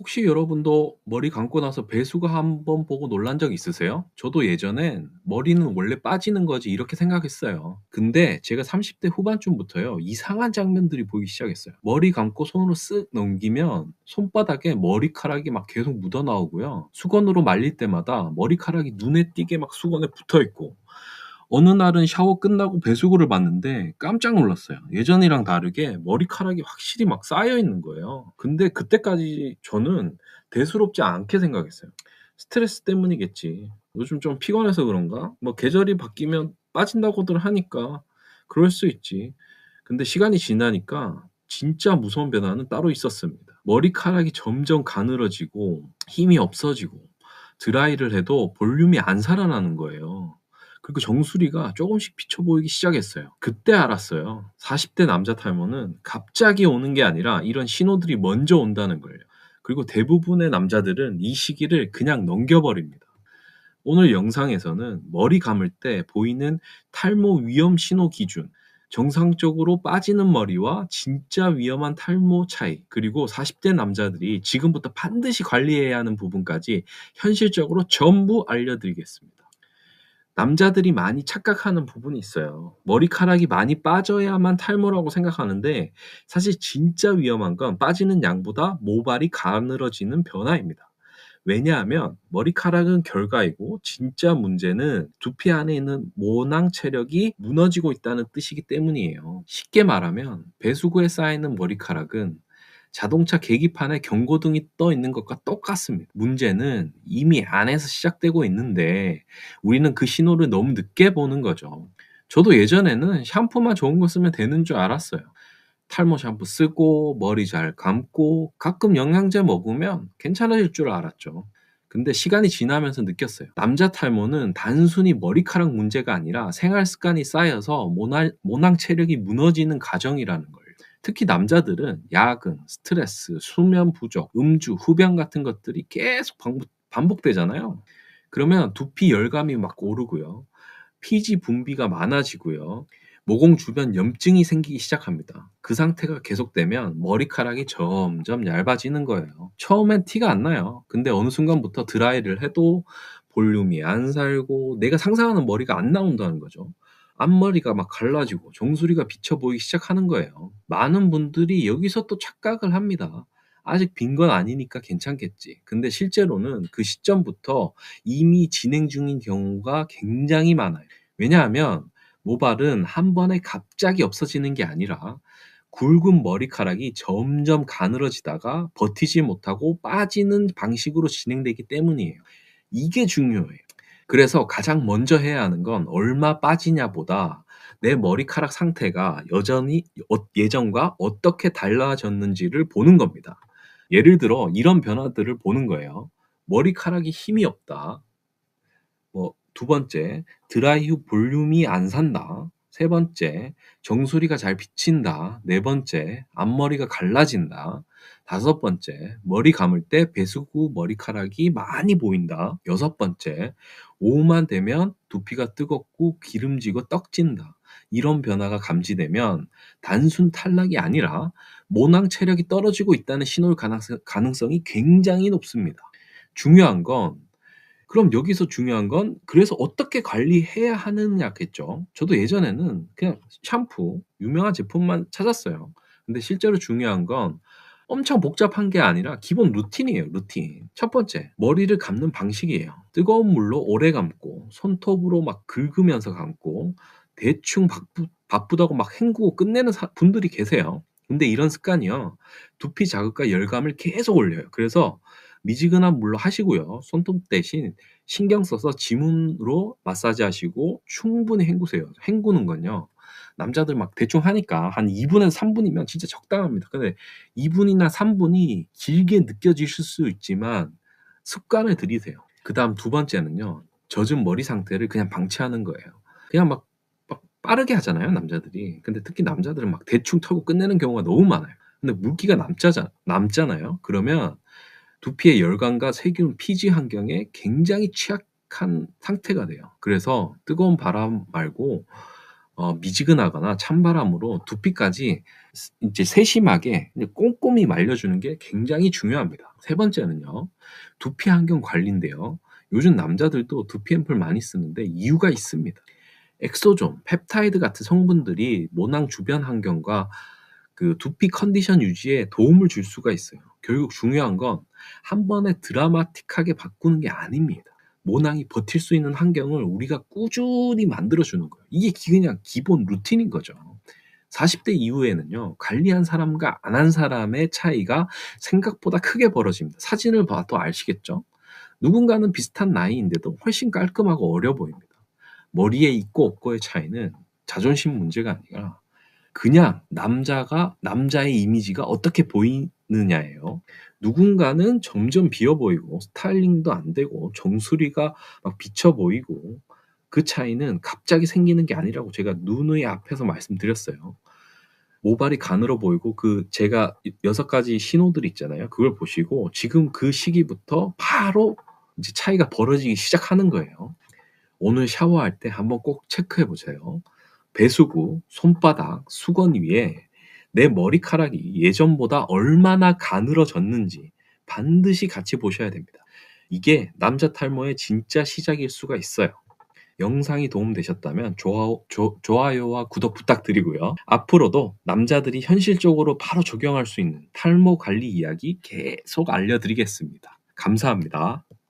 혹시 여러분도 머리 감고 나서 배수구 한번 보고 놀란 적 있으세요? 저도 예전엔 '머리는 원래 빠지는 거지.' 이렇게 생각했어요. 근데 제가 30대 후반쯤부터요, 이상한 장면들이 보이기 시작했어요. 머리 감고 손으로 쓱 넘기면 손바닥에 머리카락이 막 계속 묻어 나오고요. 수건으로 말릴 때마다 머리카락이 눈에 띄게 막 수건에 붙어 있고, 어느 날은 샤워 끝나고 배수구를 봤는데 깜짝 놀랐어요. 예전이랑 다르게 머리카락이 확실히 막 쌓여 있는 거예요. 근데 그때까지 저는 대수롭지 않게 생각했어요. '스트레스 때문이겠지. 요즘 좀 피곤해서 그런가? 뭐 계절이 바뀌면 빠진다고들 하니까 그럴 수 있지.' 근데 시간이 지나니까 진짜 무서운 변화는 따로 있었습니다. 머리카락이 점점 가늘어지고 힘이 없어지고, 드라이를 해도 볼륨이 안 살아나는 거예요. 그리고 정수리가 조금씩 비쳐 보이기 시작했어요. 그때 알았어요. 40대 남자 탈모는 갑자기 오는 게 아니라 이런 신호들이 먼저 온다는 걸요. 그리고 대부분의 남자들은 이 시기를 그냥 넘겨 버립니다. 오늘 영상에서는 머리 감을 때 보이는 탈모 위험 신호 기준, 정상적으로 빠지는 머리와 진짜 위험한 탈모 차이, 그리고 40대 남자들이 지금부터 반드시 관리해야 하는 부분까지 현실적으로 전부 알려드리겠습니다. 남자들이 많이 착각하는 부분이 있어요. 머리카락이 많이 빠져야만 탈모라고 생각하는데, 사실 진짜 위험한 건 빠지는 양보다 모발이 가늘어지는 변화입니다. 왜냐하면 머리카락은 결과이고, 진짜 문제는 두피 안에 있는 모낭 체력이 무너지고 있다는 뜻이기 때문이에요. 쉽게 말하면 배수구에 쌓이는 머리카락은 자동차 계기판에 경고등이 떠 있는 것과 똑같습니다. 문제는 이미 안에서 시작되고 있는데 우리는 그 신호를 너무 늦게 보는 거죠. 저도 예전에는 샴푸만 좋은 거 쓰면 되는 줄 알았어요. 탈모 샴푸 쓰고 머리 잘 감고 가끔 영양제 먹으면 괜찮아질 줄 알았죠. 근데 시간이 지나면서 느꼈어요. 남자 탈모는 단순히 머리카락 문제가 아니라 생활 습관이 쌓여서 모낭 체력이 무너지는 과정이라는 거예요. 특히 남자들은 야근, 스트레스, 수면 부족, 음주, 흡연 같은 것들이 계속 반복되잖아요. 그러면 두피 열감이 막 오르고요. 피지 분비가 많아지고요. 모공 주변 염증이 생기기 시작합니다. 그 상태가 계속되면 머리카락이 점점 얇아지는 거예요. 처음엔 티가 안 나요. 근데 어느 순간부터 드라이를 해도 볼륨이 안 살고 내가 상상하는 머리가 안 나온다는 거죠. 앞머리가 막 갈라지고 정수리가 비쳐 보이기 시작하는 거예요. 많은 분들이 여기서 또 착각을 합니다. 아직 빈 건 아니니까 괜찮겠지. 근데 실제로는 그 시점부터 이미 진행 중인 경우가 굉장히 많아요. 왜냐하면 모발은 한 번에 갑자기 없어지는 게 아니라 굵은 머리카락이 점점 가늘어지다가 버티지 못하고 빠지는 방식으로 진행되기 때문이에요. 이게 중요해요. 그래서 가장 먼저 해야 하는 건 얼마 빠지냐보다 내 머리카락 상태가 여전히 예전과 어떻게 달라졌는지를 보는 겁니다. 예를 들어 이런 변화들을 보는 거예요. 머리카락이 힘이 없다. 두 번째, 드라이 후 볼륨이 안 산다. 세 번째, 정수리가 잘 비친다. 네 번째, 앞머리가 갈라진다. 다섯 번째, 머리 감을 때 배수구 머리카락이 많이 보인다. 여섯 번째, 오후만 되면 두피가 뜨겁고 기름지고 떡진다. 이런 변화가 감지되면 단순 탈락이 아니라 모낭 체력이 떨어지고 있다는 신호일 가능성이 굉장히 높습니다. 중요한 건 그럼 여기서 중요한 건 그래서 어떻게 관리해야 하느냐겠죠. 저도 예전에는 그냥 샴푸 유명한 제품만 찾았어요. 근데 실제로 중요한 건 엄청 복잡한 게 아니라 기본 루틴이에요, 루틴. 첫 번째, 머리를 감는 방식이에요. 뜨거운 물로 오래 감고 손톱으로 막 긁으면서 감고 대충 바쁘다고 막 헹구고 끝내는 분들이 계세요. 근데 이런 습관이요, 두피 자극과 열감을 계속 올려요. 그래서 미지근한 물로 하시고요. 손톱 대신 신경 써서 지문으로 마사지하시고 충분히 헹구세요. 헹구는 건요, 남자들 막 대충 하니까 한 2 분에서 3 분이면 진짜 적당합니다. 근데 2 분이나 3 분이 길게 느껴지실 수 있지만 습관을 들이세요. 그다음 두 번째는요, 젖은 머리 상태를 그냥 방치하는 거예요. 그냥 막 빠르게 하잖아요, 남자들이. 근데 특히 남자들은 막 대충 털고 끝내는 경우가 너무 많아요. 근데 물기가 남잖아요. 그러면 두피의 열감과 세균 피지 환경에 굉장히 취약한 상태가 돼요. 그래서 뜨거운 바람 말고 미지근하거나 찬바람으로 두피까지 이제 세심하게 꼼꼼히 말려주는 게 굉장히 중요합니다. 세 번째는요. 두피 환경 관리인데요. 요즘 남자들도 두피 앰플 많이 쓰는데 이유가 있습니다. 엑소존, 펩타이드 같은 성분들이 모낭 주변 환경과 그 두피 컨디션 유지에 도움을 줄 수가 있어요. 결국 중요한 건 한 번에 드라마틱하게 바꾸는 게 아닙니다. 모낭이 버틸 수 있는 환경을 우리가 꾸준히 만들어 주는 거예요. 이게 그냥 기본 루틴인 거죠. 40대 이후에는요. 관리한 사람과 안 한 사람의 차이가 생각보다 크게 벌어집니다. 사진을 봐도 아시겠죠? 누군가는 비슷한 나이인데도 훨씬 깔끔하고 어려 보입니다. 머리에 있고 없고의 차이는 자존심 문제가 아니라 그냥 남자가 남자의 이미지가 어떻게 보이느냐예요. 누군가는 점점 비어 보이고 스타일링도 안 되고 정수리가 막 비쳐 보이고 그 차이는 갑자기 생기는 게 아니라고 제가 누누이 앞에서 말씀드렸어요. 모발이 가늘어 보이고 제가 6가지 신호들 있잖아요. 그걸 보시고 지금 그 시기부터 바로 이제 차이가 벌어지기 시작하는 거예요. 오늘 샤워할 때 한번 꼭 체크해 보세요. 배수구, 손바닥, 수건 위에 내 머리카락이 예전보다 얼마나 가늘어졌는지 반드시 같이 보셔야 됩니다. 이게 남자 탈모의 진짜 시작일 수가 있어요. 영상이 도움되셨다면 좋아요와 구독 부탁드리고요. 앞으로도 남자들이 현실적으로 바로 적용할 수 있는 탈모 관리 이야기 계속 알려드리겠습니다. 감사합니다.